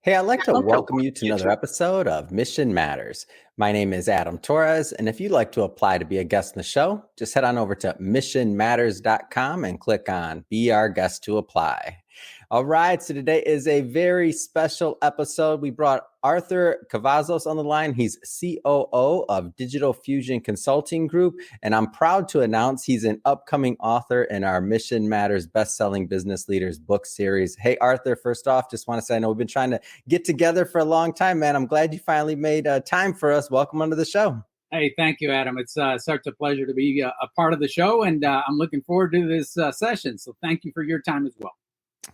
Hey, I'd like to welcome you to another episode of Mission Matters. My name is Adam Torres, and if you'd like to apply to be a guest in the show, just head on over to missionmatters.com and click on Be Our Guest to Apply. All right, so today is a very special episode. We brought Arthur Cavazos on the line. He's COO of Digital Fusion Consulting Group, and I'm proud to announce he's an upcoming author in our Mission Matters Best-Selling Business Leaders book series. Hey, Arthur, first off, just want to say I know we've been trying to get together for a long time, man. I'm glad you finally made time for us. Welcome onto the show. Hey, thank you, Adam. It's such a pleasure to be a part of the show, and I'm looking forward to this session. So thank you for your time as well.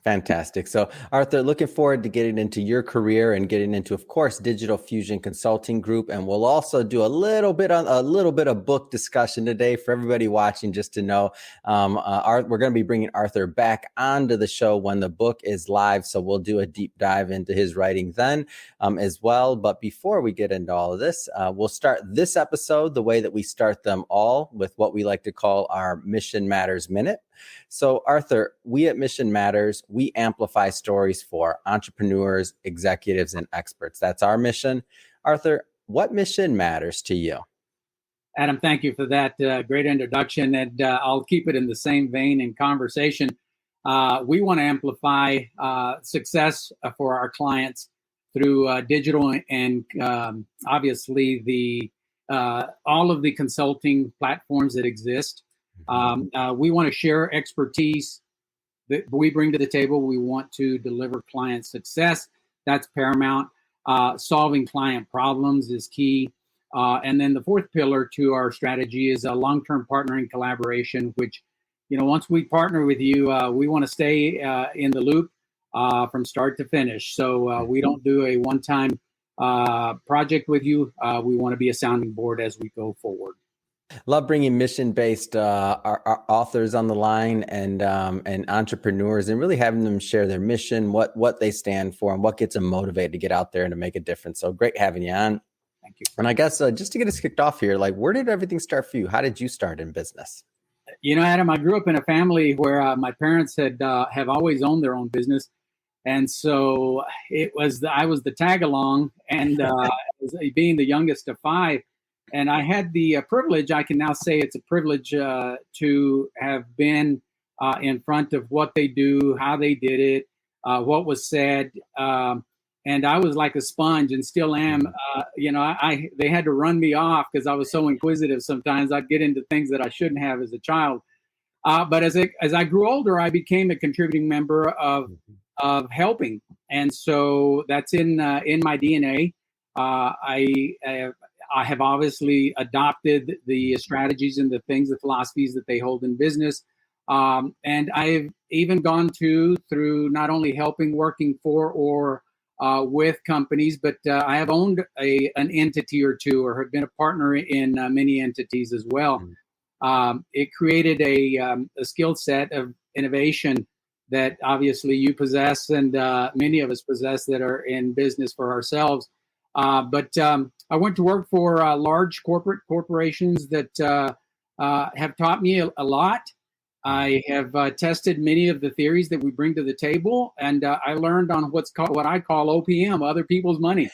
Fantastic. So, Arthur, looking forward to getting into your career and getting into, of course, Digital Fusion Consulting Group, and we'll also do a little bit of book discussion today for everybody watching. Just to know, we're going to be bringing Arthur back onto the show when the book is live, so we'll do a deep dive into his writing then as well. But before we get into all of this, we'll start this episode the way that we start them all, with what we like to call our Mission Matters Minute. So, Arthur, we at Mission Matters, we amplify stories for entrepreneurs, executives, and experts. That's our mission. Arthur, what mission matters to you? Adam, thank you for that great introduction. And I'll keep it in the same vein in conversation. We want to amplify success for our clients through digital and obviously all of the consulting platforms that exist. We want to share expertise that we bring to the table. We want to deliver client success. That's paramount. Solving client problems is key. And then the fourth pillar to our strategy is a long-term partnering collaboration, which, once we partner with you, we want to stay in the loop from start to finish. So we don't do a one-time project with you. We want to be a sounding board as we go forward. Love bringing mission-based our authors on the line and entrepreneurs, and really having them share their mission, what they stand for, and what gets them motivated to get out there and to make a difference. So great having you on. Thank you. And I guess just to get us kicked off here, where did everything start for you? How did you start in business? Adam, I grew up in a family where my parents have always owned their own business. And so I was the tag along, and being the youngest of five. And I had the privilege, I can now say it's a privilege to have been in front of what they do, how they did it, what was said. And I was like a sponge, and still am. They had to run me off because I was so inquisitive. Sometimes I'd get into things that I shouldn't have as a child. But as I grew older, I became a contributing member of helping. And so that's in my DNA. I have obviously adopted the strategies and the philosophies that they hold in business. And I've even gone through not only working for or with companies, but I have owned an entity or two, or have been a partner in many entities as well. It created a skill set of innovation that obviously you possess, and many of us possess, that are in business for ourselves. But I went to work for large corporations that have taught me a lot. I have tested many of the theories that we bring to the table, and I learned on what I call OPM, other people's money.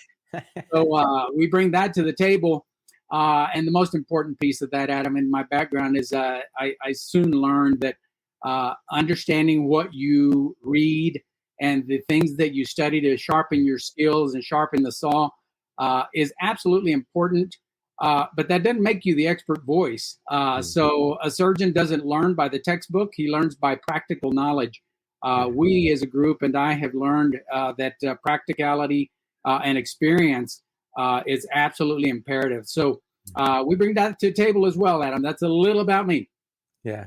So we bring that to the table. And the most important piece of that, Adam, in my background is I soon learned that understanding what you read and the things that you study to sharpen your skills and sharpen the saw is absolutely important, but that doesn't make you the expert voice. So a surgeon doesn't learn by the textbook, he learns by practical knowledge. We as a group, and I have learned that practicality and experience is absolutely imperative. So we bring that to the table as well, Adam. That's a little about me. Yeah.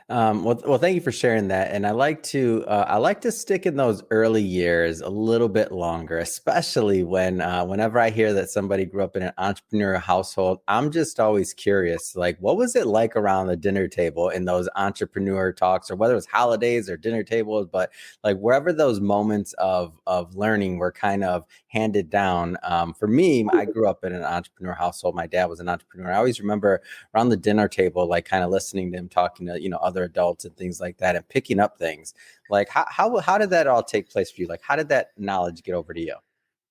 Well, thank you for sharing that. And I like to stick in those early years a little bit longer, especially whenever I hear that somebody grew up in an entrepreneurial household. I'm just always curious, what was it like around the dinner table in those entrepreneur talks, or whether it was holidays or dinner tables, but wherever those moments of learning were kind of handed down. For me, I grew up in an entrepreneur household. My dad was an entrepreneur. I always remember around the dinner table, kind of listening to him talking to, other adults and things like that, and picking up things. How did that all take place for you? How did that knowledge get over to you?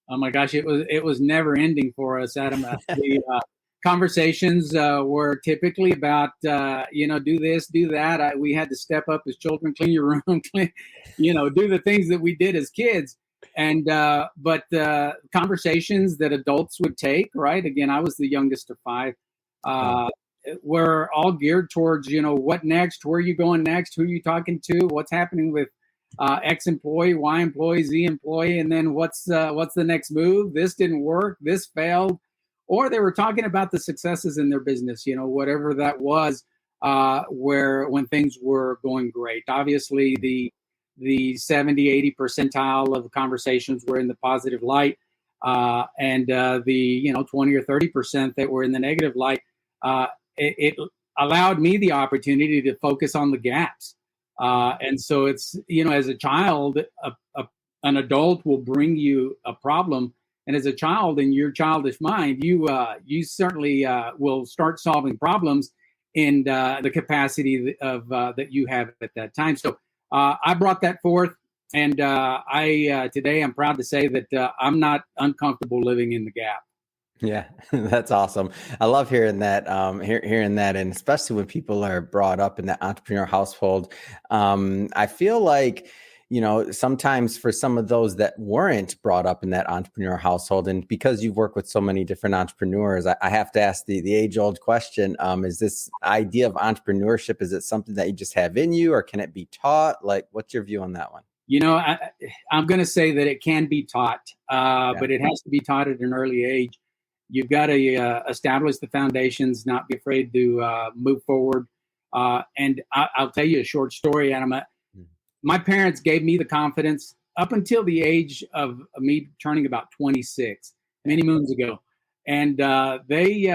Oh my gosh, it was never ending for us, Adam. The conversations were typically about do this, do that. We had to step up as children, clean your room, clean, do the things that we did as kids. And but conversations that adults would take, right? Again, I was the youngest of five. Uh, were all geared towards what next, where are you going next, who are you talking to, what's happening with X employee, Y employee, Z employee, and then what's the next move? This didn't work. This failed, or they were talking about the successes in their business. Whatever that was, where when things were going great. Obviously, the 70-80 percentile of the conversations were in the positive light, and the 20 or 30% that were in the negative light. It allowed me the opportunity to focus on the gaps. And so it's, as a child, an adult will bring you a problem. And as a child, in your childish mind, you certainly will start solving problems in the capacity of that you have at that time. So I brought that forth. And today I'm proud to say that I'm not uncomfortable living in the gap. Yeah, that's awesome. I love hearing that, hearing that, and especially when people are brought up in that entrepreneur household. I feel like, sometimes for some of those that weren't brought up in that entrepreneur household, and because you've worked with so many different entrepreneurs, I have to ask the age-old question, is this idea of entrepreneurship, is it something that you just have in you, or can it be taught? Like, what's your view on that one? I'm going to say that it can be taught, but it has to be taught at an early age. You've got to establish the foundations, not be afraid to move forward. And I'll tell you a short story, Adam. My parents gave me the confidence up until the age of me turning about 26, many moons ago. And they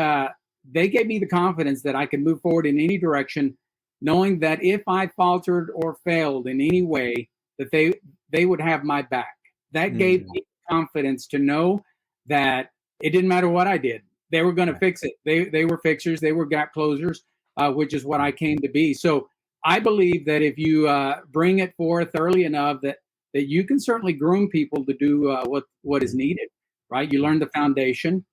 gave me the confidence that I could move forward in any direction, knowing that if I faltered or failed in any way, that they would have my back. That gave me confidence to know that it didn't matter what I did. They were going to fix it. They were fixers. They were gap closers, which is what I came to be. So I believe that if you bring it forth early enough, that you can certainly groom people to do what is needed, right? You learn the foundation.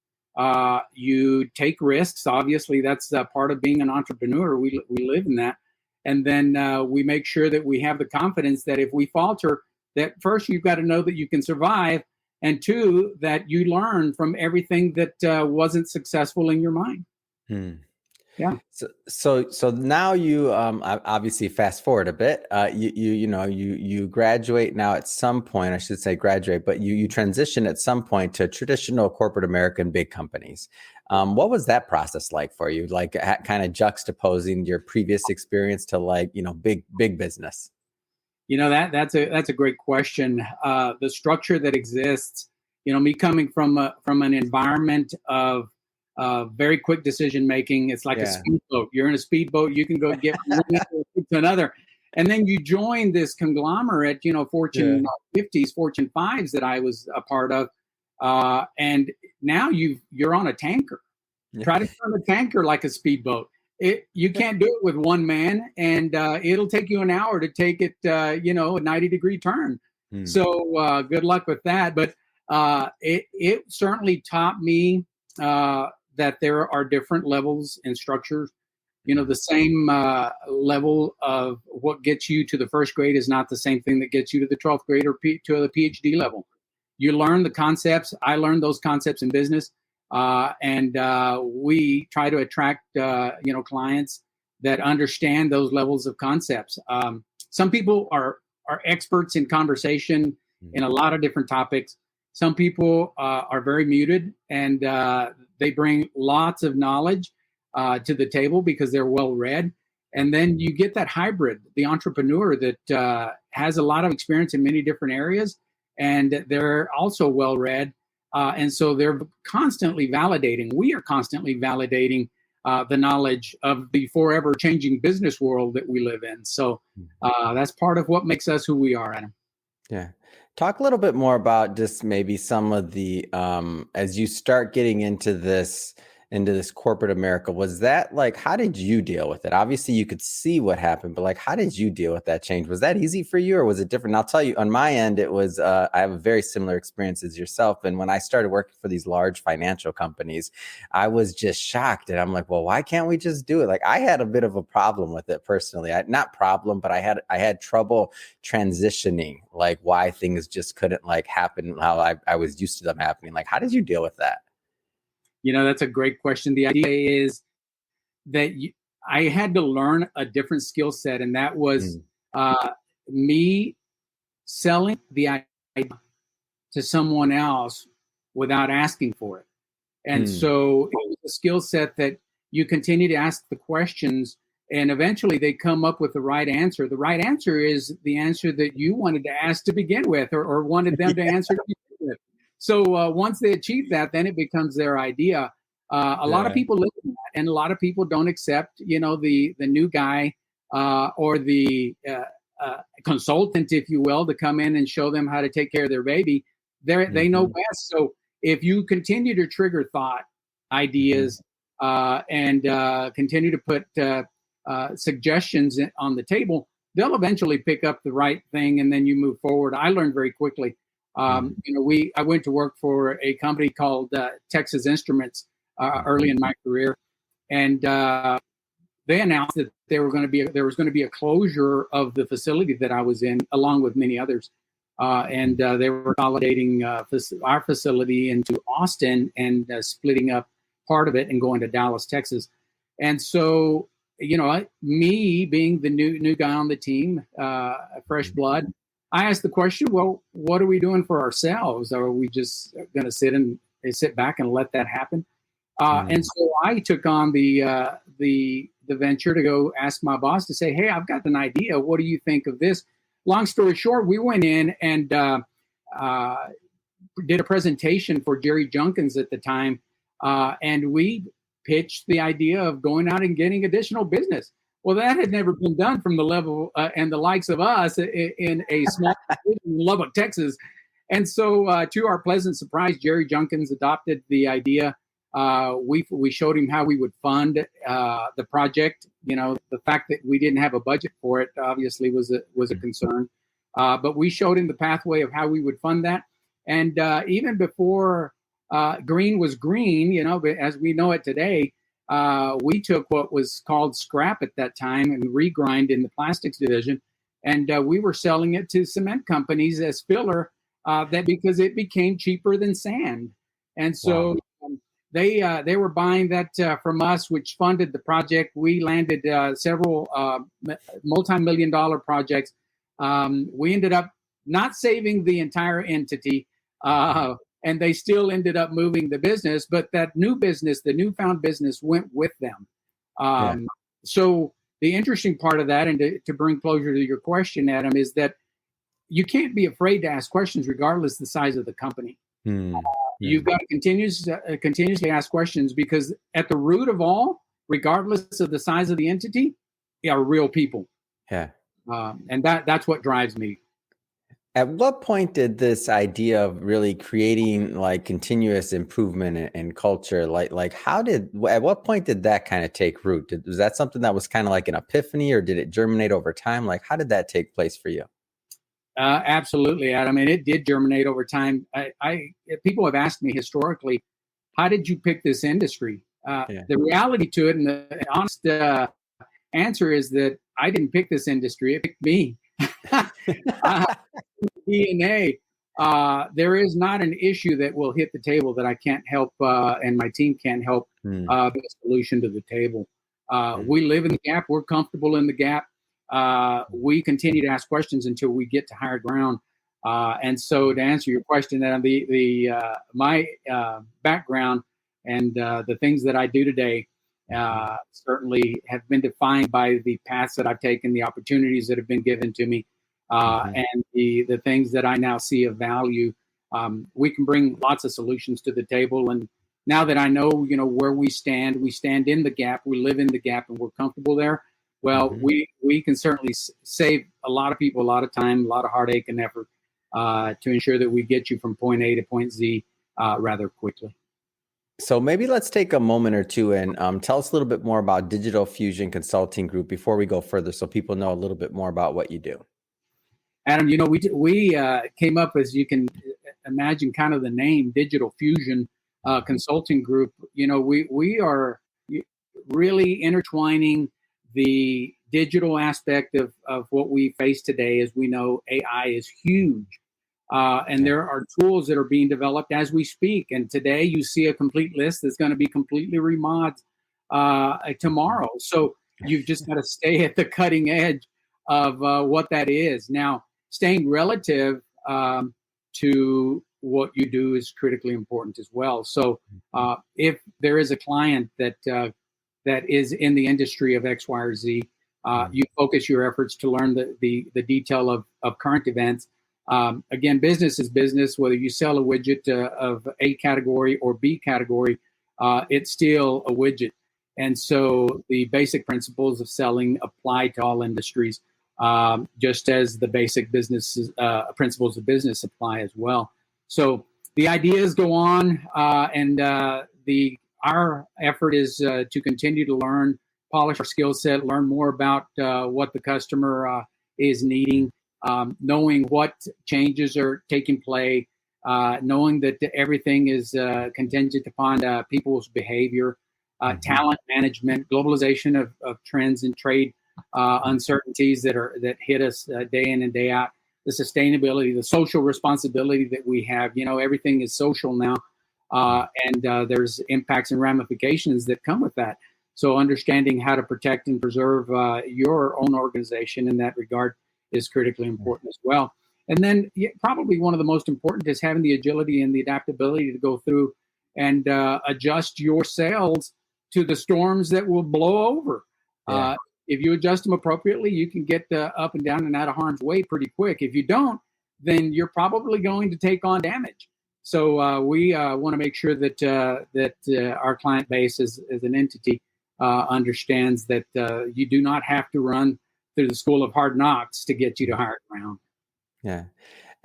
You take risks. Obviously, that's part of being an entrepreneur. We live in that. And then we make sure that we have the confidence that if we falter, that first you've got to know that you can survive. And two, that you learn from everything that wasn't successful in your mind. Yeah. So now you obviously fast forward a bit. You graduate now at some point. I should say graduate, but you transition at some point to traditional corporate American big companies. What was that process like for you? Like kind of juxtaposing your previous experience to big business. That's a great question. The structure that exists, me coming from an environment of very quick decision making. It's like a speedboat. You're in a speedboat. You can go get from one to another, and then you join this conglomerate. Fortune 50s, Fortune 5s that I was a part of, and now you're on a tanker. Try to turn a tanker like a speedboat. You can't do it with one man, and it'll take you an hour to take it, a 90-degree turn. So good luck with that. But it certainly taught me that there are different levels and structures. The same level of what gets you to the first grade is not the same thing that gets you to the 12th grade or to the PhD level. You learn the concepts. I learned those concepts in business. And we try to attract, clients that understand those levels of concepts. Some people are experts in conversation in a lot of different topics. Some people are very muted, and they bring lots of knowledge to the table because they're well read. And then you get that hybrid, the entrepreneur that has a lot of experience in many different areas, and they're also well read. And so they're constantly validating. We are constantly validating the knowledge of the forever changing business world that we live in. So that's part of what makes us who we are, Adam. Yeah. Talk a little bit more about just maybe some of the, as you start getting into this into this corporate America. Was that like, how did you deal with it? Obviously, you could see what happened, but like, how did you deal with that change? Was that easy for you or was it different? And I'll tell you, on my end, it was, I have a very similar experience as yourself. And when I started working for these large financial companies, I was just shocked. And I'm like, well, why can't we just do it? Like, I had a bit of a problem with it personally. Not problem, but I had trouble transitioning, like why things just couldn't like happen how I was used to them happening. Like, how did you deal with that? That's a great question. The idea is that I had to learn a different skill set, and that was me selling the idea to someone else without asking for it. And so it was a skill set that you continue to ask the questions, and eventually they come up with the right answer. The right answer is the answer that you wanted to ask to begin with, or wanted them to answer to begin with. So once they achieve that, then it becomes their idea. A lot of people live in that, and a lot of people don't accept, the new guy or the consultant, if you will, to come in and show them how to take care of their baby. They know best. So if you continue to trigger thought, ideas, and continue to put suggestions on the table, they'll eventually pick up the right thing, and then you move forward. I learned very quickly. I went to work for a company called Texas Instruments early in my career, and they announced that there was going to be a closure of the facility that I was in, along with many others, and they were consolidating our facility into Austin and splitting up part of it and going to Dallas, Texas. And so, me being the new guy on the team, fresh blood, I asked the question, well, what are we doing for ourselves? Are we just going to sit back and let that happen? And so I took on the venture to go ask my boss to say, hey, I've got an idea. What do you think of this? Long story short, we went in and did a presentation for Jerry Junkins at the time, and we pitched the idea of going out and getting additional business. Well, that had never been done from the level and the likes of us in a small in Lubbock, Texas. And so to our pleasant surprise, Jerry Junkins adopted the idea. We showed him how we would fund the project. The fact that we didn't have a budget for it obviously was a concern. But we showed him the pathway of how we would fund that. And even before green was green, as we know it today, we took what was called scrap at that time and regrind in the plastics division. And we were selling it to cement companies as filler because it became cheaper than sand. And so they were buying that from us, which funded the project. We landed several multi-million-dollar projects. We ended up not saving the entire entity, and they still ended up moving the business, but that new business, the newfound business, went with them. So the interesting part of that, and to bring closure to your question, Adam, is that you can't be afraid to ask questions regardless the size of the company. You've got to continuously ask questions, because at the root of all, regardless of the size of the entity, are real people. And that's what drives me. At what point did this idea of really creating like continuous improvement in culture, at what point did that kind of take root? Was that something that was kind of like an epiphany, or did it germinate over time? Like, how did that take place for you? Absolutely, Adam. And it did germinate over time. People have asked me historically, how did you pick this industry? The reality to it, and the honest answer is that I didn't pick this industry. It picked me. DNA. There is not an issue that will hit the table that I can't help, and my team can't help bring a solution to the table. We live in the gap. We're comfortable in the gap. We continue to ask questions until we get to higher ground. And so, to answer your question, my background and the things that I do today certainly have been defined by the paths that I've taken, the opportunities that have been given to me, and the things that I now see of value. We can bring lots of solutions to the table. And now that I know, where we stand in the gap, we live in the gap, and we're comfortable there. Well, we can certainly save a lot of people a lot of time, a lot of heartache and effort to ensure that we get you from point A to point Z rather quickly. So maybe let's take a moment or two and tell us a little bit more about Digital Fusion Consulting Group before we go further, so people know a little bit more about what you do. Adam, we came up, as you can imagine, kind of the name Digital Fusion Consulting Group. We are really intertwining the digital aspect of what we face today. As we know, AI is huge. And there are tools that are being developed as we speak. And today you see a complete list that's going to be completely remodeled tomorrow. So you've just got to stay at the cutting edge of what that is. Now, staying relative to what you do is critically important as well. So if there is a client that is in the industry of X, Y, or Z, you focus your efforts to learn the detail of current events. Again, business is business. Whether you sell a widget of A category or B category, it's still a widget. And so the basic principles of selling apply to all industries, just as the basic business principles of business apply as well. So the ideas go on, and our effort is to continue to learn, polish our skill set, learn more about what the customer is needing. Knowing what changes are taking place, knowing that everything is contingent upon people's behavior, talent management, globalization of trends and trade uncertainties that hit us day in and day out, the sustainability, the social responsibility that we have. Everything is social now, and there's impacts and ramifications that come with that. So understanding how to protect and preserve your own organization in that regard is critically important as well. And then probably one of the most important is having the agility and the adaptability to go through and adjust your sails to the storms that will blow over. Yeah. If you adjust them appropriately, you can get up and down and out of harm's way pretty quick. If you don't, then you're probably going to take on damage. So we want to make sure that our client base as an entity understands that you do not have to run through the school of hard knocks to get you to higher ground. Yeah.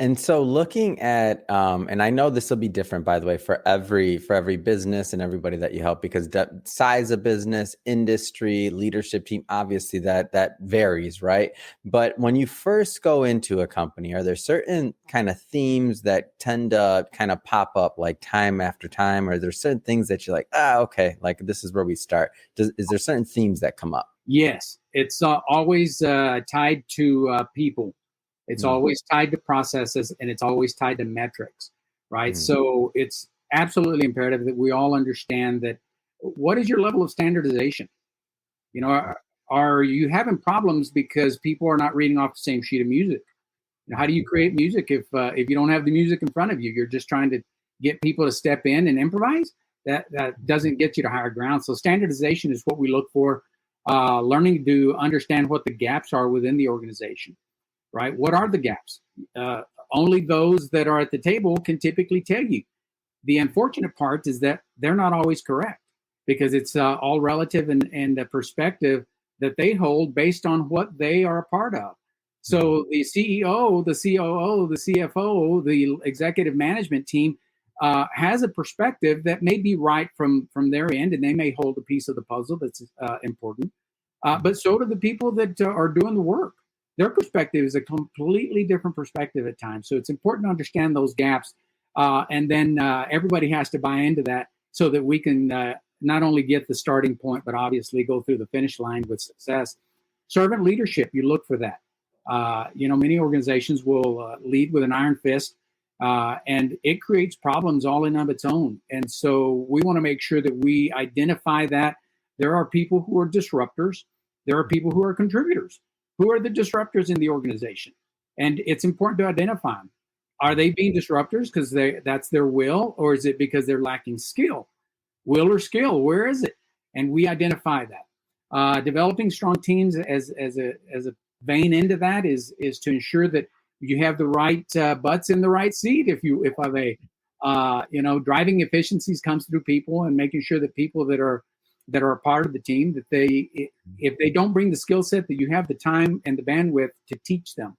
And so looking at, and I know this will be different, by the way, for every business and everybody that you help, because the size of business, industry, leadership team, obviously that varies, right? But when you first go into a company, are there certain kind of themes that tend to kind of pop up like time after time? Or are there certain things that you're like, okay, like this is where we start? Is there certain themes that come up? Yes, it's always tied to people. It's always tied to processes, and it's always tied to metrics, right? So it's absolutely imperative that we all understand that what is your level of standardization? Are you having problems because people are not reading off the same sheet of music? How do you create music if you don't have the music in front of you? You're just trying to get people to step in and improvise? That doesn't get you to higher ground. So standardization is what we look for. Learning to understand what the gaps are within the organization. Right? What are the gaps? Only those that are at the table can typically tell you. The unfortunate part is that they're not always correct, because it's all relative and a perspective that they hold based on what they are a part of. So the CEO, the COO, the CFO, the executive management team has a perspective that may be right from their end, and they may hold a piece of the puzzle that's important. But so do the people that are doing the work. Their perspective is a completely different perspective at times. So it's important to understand those gaps. And then everybody has to buy into that so that we can not only get the starting point, but obviously go through the finish line with success. Servant leadership, you look for that. Many organizations will lead with an iron fist, and it creates problems all in of its own. And so we want to make sure that we identify that there are people who are disruptors. There are people who are contributors. Who are the disruptors in the organization? And it's important to identify them. Are they being disruptors because that's their will, or is it because they're lacking skill? Will or skill, where is it? And we identify that. Developing strong teams as a vein into that is to ensure that you have the right butts in the right seat, if I may. Driving efficiencies comes through people, and making sure that people that are a part of the team, that if they don't bring the skill set, that you have the time and the bandwidth to teach them.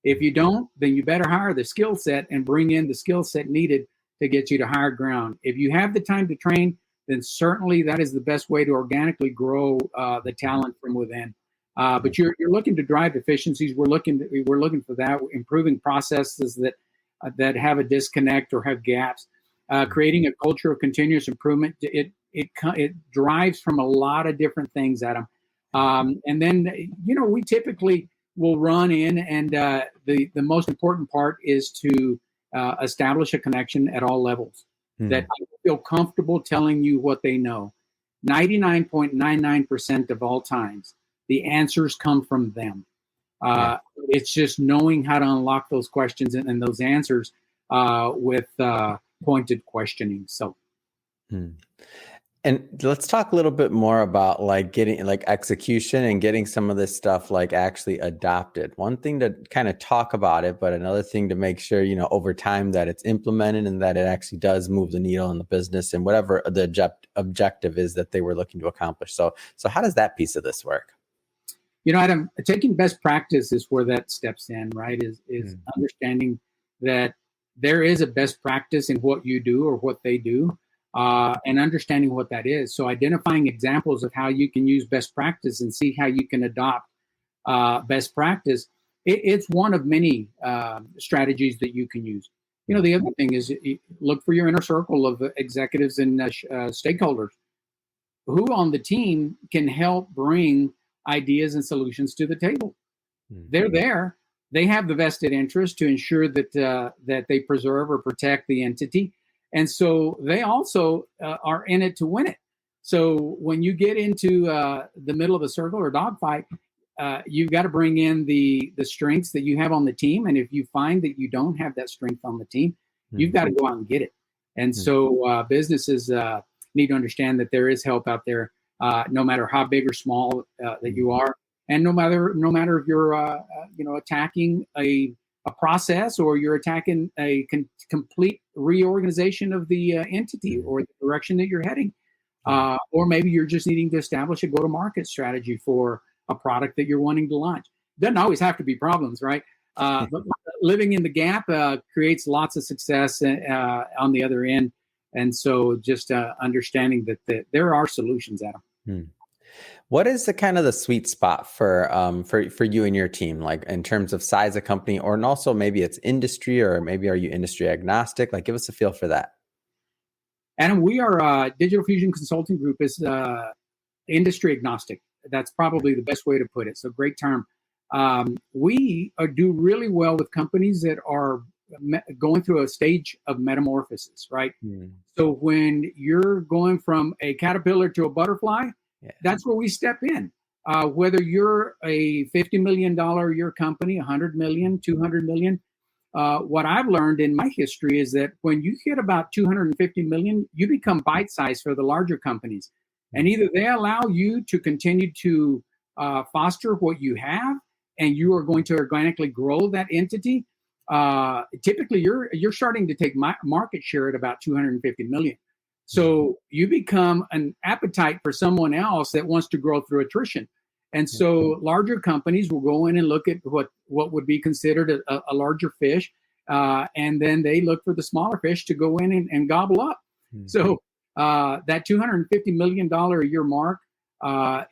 If you don't, then you better hire the skill set and bring in the skill set needed to get you to higher ground. If you have the time to train, then certainly that is the best way to organically grow the talent from within. But you're looking to drive efficiencies. We're looking for that, improving processes that have a disconnect or have gaps, creating a culture of continuous improvement. It drives from a lot of different things, Adam. And then we typically will run in, and the most important part is to establish a connection at all levels. That people feel comfortable telling you what they know. 99.99% of all times, the answers come from them. It's just knowing how to unlock those questions and those answers with pointed questioning. So. And let's talk a little bit more about getting execution and getting some of this stuff actually adopted. One thing to kind of talk about it, but another thing to make sure, over time that it's implemented and that it actually does move the needle in the business and whatever the objective is that they were looking to accomplish. So how does that piece of this work? Adam, taking best practice is where that steps in, right? Is understanding that there is a best practice in what you do or what they do. And understanding what that is. So identifying examples of how you can use best practice and see how you can adopt best practice. It's one of many strategies that you can use. The other thing is look for your inner circle of executives and stakeholders who on the team can help bring ideas and solutions to the table. They're there. They have the vested interest to ensure that they preserve or protect the entity. And so they also are in it to win it. So when you get into the middle of a circle or dogfight, you've got to bring in the strengths that you have on the team. And if you find that you don't have that strength on the team, you've got to go out and get it. And so businesses need to understand that there is help out there, no matter how big or small that you are, and no matter if you're attacking a process or you're attacking a complete reorganization of the entity or the direction that you're heading, or maybe you're just needing to establish a go-to-market strategy for a product that you're wanting to launch. Doesn't always have to be problems, right? But living in the gap creates lots of success on the other end. And so just understanding that there are solutions, Adam. What is the kind of the sweet spot for you and your team, in terms of size of company, or and also maybe it's industry, or maybe are you industry agnostic? Give us a feel for that. Adam, we are Digital Fusion Consulting Group is industry agnostic. That's probably the best way to put it. So great term. We do really well with companies that are going through a stage of metamorphosis, right? So when you're going from a caterpillar to a butterfly, that's where we step in. Whether you're a $50 million a year company, 100 million, 200 million, what I've learned in my history is that when you hit about 250 million, you become bite-sized for the larger companies. And either they allow you to continue to foster what you have, and you are going to organically grow that entity. Typically, you're starting to take market share at about 250 million. So you become an appetite for someone else that wants to grow through attrition. And so larger companies will go in and look at what would be considered a larger fish. And then they look for the smaller fish to go in and gobble up. So that $250 million a year mark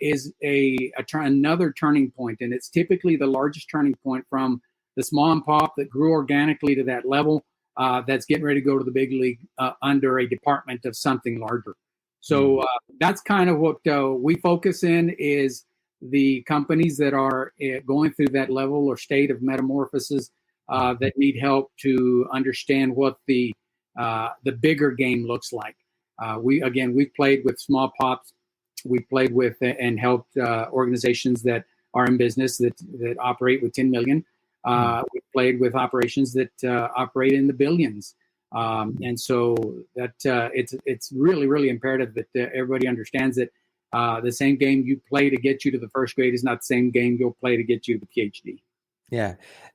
is another turning point. And it's typically the largest turning point from the small and pop that grew organically to that level. That's getting ready to go to the big league under a department of something larger. So that's kind of what we focus in, is the companies that are going through that level or state of metamorphosis that need help to understand what the bigger game looks like. We've played with small pops. We've played with and helped organizations that are in business that operate with 10 million. We've played with operations that operate in the billions. And so that it's really, really imperative that everybody understands that the same game you play to get you to the first grade is not the same game you'll play to get you to the PhD. Yeah.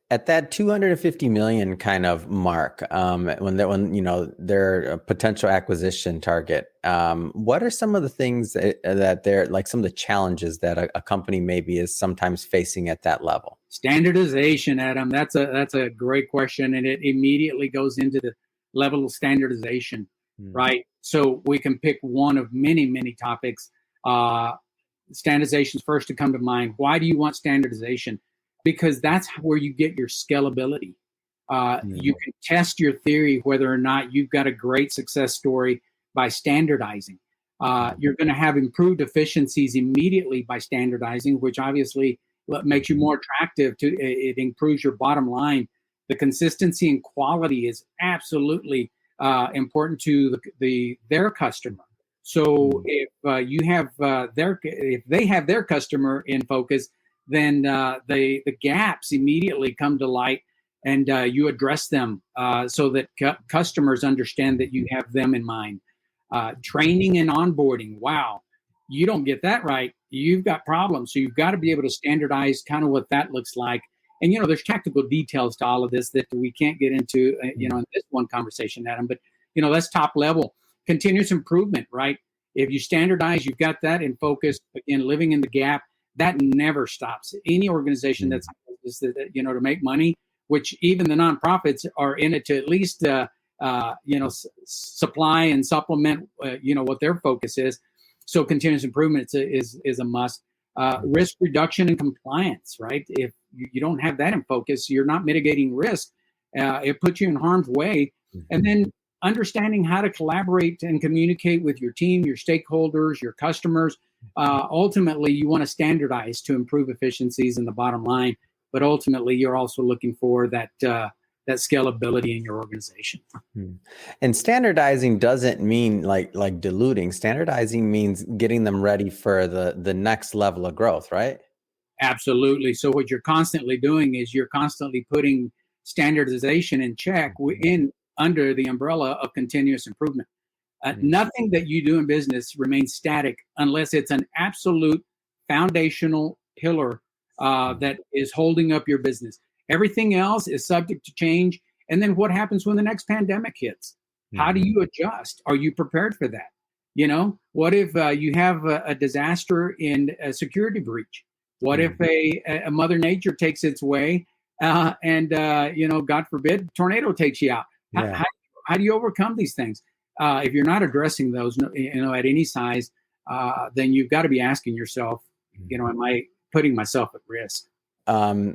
At that 250 million kind of mark, when they're a potential acquisition target, what are some of the things that they're some of the challenges that a company maybe is sometimes facing at that level? Standardization, Adam. That's a great question, and it immediately goes into the level of standardization, Mm. right? So we can pick one of many, many topics. Standardization is first to come to mind. Why do you want standardization? Because that's where you get your scalability. You can test your theory whether or not you've got a great success story by standardizing. You're going to have improved efficiencies immediately by standardizing, which obviously makes you more attractive. It improves your bottom line. The consistency and quality is absolutely important to their customer. So if you have if they have their customer in focus, then the gaps immediately come to light, and you address them so that customers understand that you have them in mind. Training and onboarding. Wow, you don't get that right, you've got problems. So you've got to be able to standardize kind of what that looks like. And there's technical details to all of this that we can't get into, in this one conversation, Adam. But that's top level. Continuous improvement, right? If you standardize, you've got that in focus. Again, living in the gap, that never stops. Any organization that's to make money, which even the nonprofits are in it to at least supply and supplement what their focus is. So continuous improvement is a must. Risk reduction and compliance, right? If you don't have that in focus, you're not mitigating risk. It puts you in harm's way. And then understanding how to collaborate and communicate with your team, your stakeholders, your customers. Ultimately, you want to standardize to improve efficiencies in the bottom line. But ultimately, you're also looking for that scalability in your organization. And standardizing doesn't mean like diluting. Standardizing means getting them ready for the next level of growth, right? Absolutely. So what you're constantly doing is you're constantly putting standardization in check under the umbrella of continuous improvement. Nothing that you do in business remains static unless it's an absolute foundational pillar that is holding up your business. Everything else is subject to change. And then what happens when the next pandemic hits? How do you adjust? Are you prepared for that? What if you have a disaster in a security breach? What if a Mother Nature takes its way and God forbid, tornado takes you out? How do you overcome these things? If you're not addressing those, at any size, then you've got to be asking yourself, am I putting myself at risk?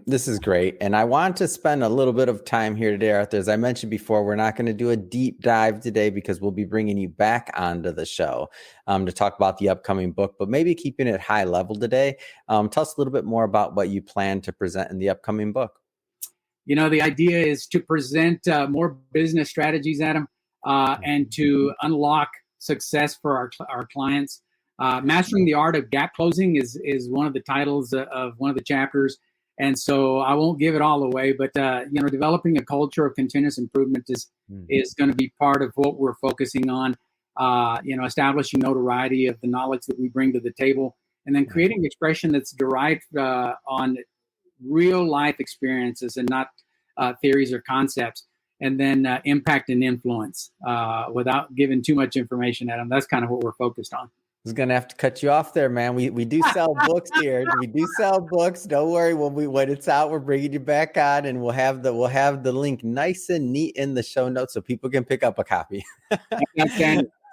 This is great. And I want to spend a little bit of time here today, Arthur. As I mentioned before, we're not going to do a deep dive today because we'll be bringing you back onto the show to talk about the upcoming book, but maybe keeping it high level today. Tell us a little bit more about what you plan to present in the upcoming book. The idea is to present more business strategies, Adam, and to unlock success for our clients. Mastering the Art of Gap Closing is one of the titles of one of the chapters. And so I won't give it all away, but developing a culture of continuous improvement is going to be part of what we're focusing on. Establishing notoriety of the knowledge that we bring to the table, and then creating expression that's derived on real life experiences and not theories or concepts. And then impact and influence without giving too much information, Adam. That's kind of what we're focused on. I was gonna have to cut you off there, man. We do sell books here. We do sell books. Don't worry. When it's out, we're bringing you back on, and we'll have the link nice and neat in the show notes so people can pick up a copy.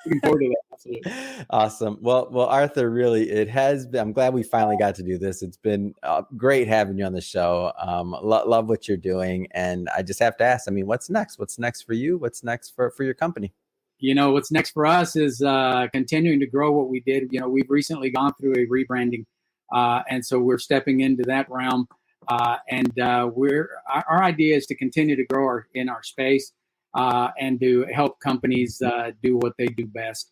Looking forward to that. Absolutely. Awesome. Well, Arthur, really, it has been. I'm glad we finally got to do this. It's been great having you on the show. Love what you're doing, and I just have to ask. I mean, what's next? What's next for you? What's next for your company? What's next for us is continuing to grow what we did. We've recently gone through a rebranding, and so we're stepping into that realm. And our idea is to continue to grow in our space and to help companies do what they do best.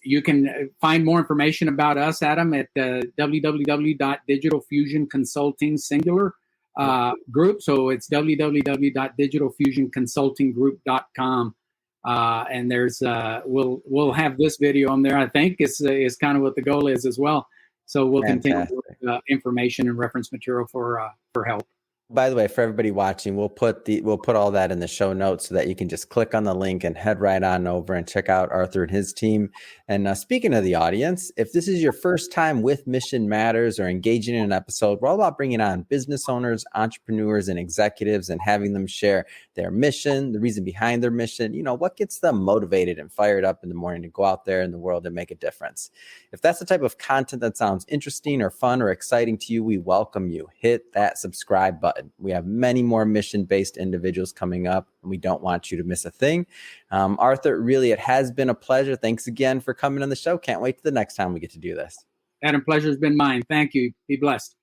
You can find more information about us, Adam, at www.digitalfusionconsulting singular group. So it's www.digitalfusionconsultinggroup.com. And there's we'll have this video on there. I think is kind of what the goal is as well. So we'll continue with information and reference material for help. By the way, for everybody watching, we'll put all that in the show notes so that you can just click on the link and head right on over and check out Arthur and his team. And speaking of the audience, if this is your first time with Mission Matters or engaging in an episode, we're all about bringing on business owners, entrepreneurs, and executives and having them share their mission, the reason behind their mission, what gets them motivated and fired up in the morning to go out there in the world and make a difference. If that's the type of content that sounds interesting or fun or exciting to you, we welcome you. Hit that subscribe button. We have many more mission-based individuals coming up, and we don't want you to miss a thing. Arthur, really, it has been a pleasure. Thanks again for coming on the show. Can't wait to the next time we get to do this. Adam, pleasure has been mine. Thank you. Be blessed.